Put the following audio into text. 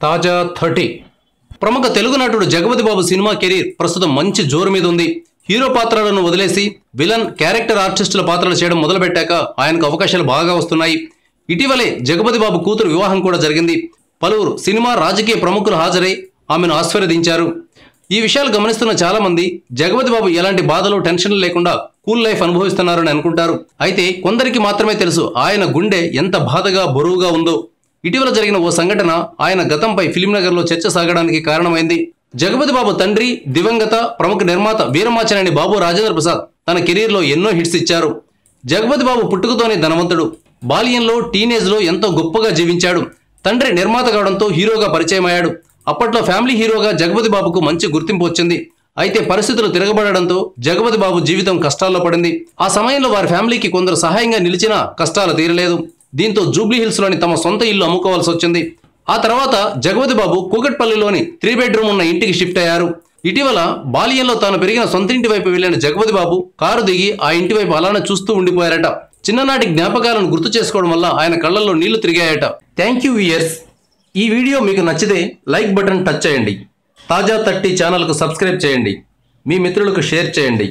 తాజా 30 ప్రముఖ తెలుగు నటుడు జగపతి బాబు సినిమా కెరీర్ ప్రస్తుతం మంచి జోరు మీద ఉంది. హీరో పాత్రలను వదిలేసి విలన్, క్యారెక్టర్ ఆర్టిస్టుల పాత్రలు చేయడం మొదలుపెట్టాక ఆయనకు అవకాశాలు బాగా వస్తున్నాయి. ఇటీవలే జగపతి బాబు కూతురు వివాహం కూడా జరిగింది. పలువురు సినిమా, రాజకీయ ప్రముఖులు హాజరై ఆమెను ఆశీర్వదించారు. ఈ విషయాలు గమనిస్తున్న చాలా మంది జగపతి బాబు ఎలాంటి బాధలు, టెన్షన్లు లేకుండా కూల్ లైఫ్ అనుభవిస్తున్నారని అనుకుంటారు. అయితే కొందరికి మాత్రమే తెలుసు ఆయన గుండె ఎంత బాధగా, బరువుగా ఉందో. ఇటీవల జరిగిన ఓ సంఘటన ఆయన గతంపై ఫిలింనగర్లో చర్చ సాగడానికి కారణమైంది. జగపతి బాబు తండ్రి, దివంగత ప్రముఖ నిర్మాత వీరమాచినేని బాబు రాజేంద్ర ప్రసాద్ తన కెరీర్లో ఎన్నో హిట్స్ ఇచ్చారు. జగపతి బాబు పుట్టుకతోనే ధనవంతుడు. బాల్యంలో, టీనేజ్లో ఎంతో గొప్పగా జీవించాడు. తండ్రి నిర్మాత కావడంతో హీరోగా పరిచయం అయ్యాడు. అప్పట్లో ఫ్యామిలీ హీరోగా జగపతి బాబుకు మంచి గుర్తింపు వచ్చింది. అయితే పరిస్థితులు తిరగబడడంతో జగపతి బాబు జీవితం కష్టాల్లో పడింది. ఆ సమయంలో వారి ఫ్యామిలీకి కొందరు సహాయంగా నిలిచినా కష్టాలు తీరలేదు. దీంతో జూబ్లీ హిల్స్ లోని తమ సొంత ఇల్లు అమ్ముకోవాల్సి వచ్చింది. ఆ తర్వాత జగపతి బాబు కూకట్పల్లిలోని 3 బెడ్రూమ్ ఉన్న ఇంటికి షిఫ్ట్ అయ్యారు. ఇటీవల బాల్యంలో తాను పెరిగిన సొంత ఇంటి వైపు వెళ్లిన జగపతి బాబు కారు దిగి ఆ ఇంటి వైపు అలానే చూస్తూ ఉండిపోయారట. చిన్ననాటి జ్ఞాపకాలను గుర్తు చేసుకోవడం వల్ల ఆయన కళ్ళల్లో నీళ్లు తిరిగాయట. Thank you viewers. ఈ వీడియో మీకు నచ్చితే లైక్ బటన్ టచ్ చేయండి. తాజా 30 ఛానల్కు సబ్స్క్రైబ్ చేయండి. మీ మిత్రులకు షేర్ చేయండి.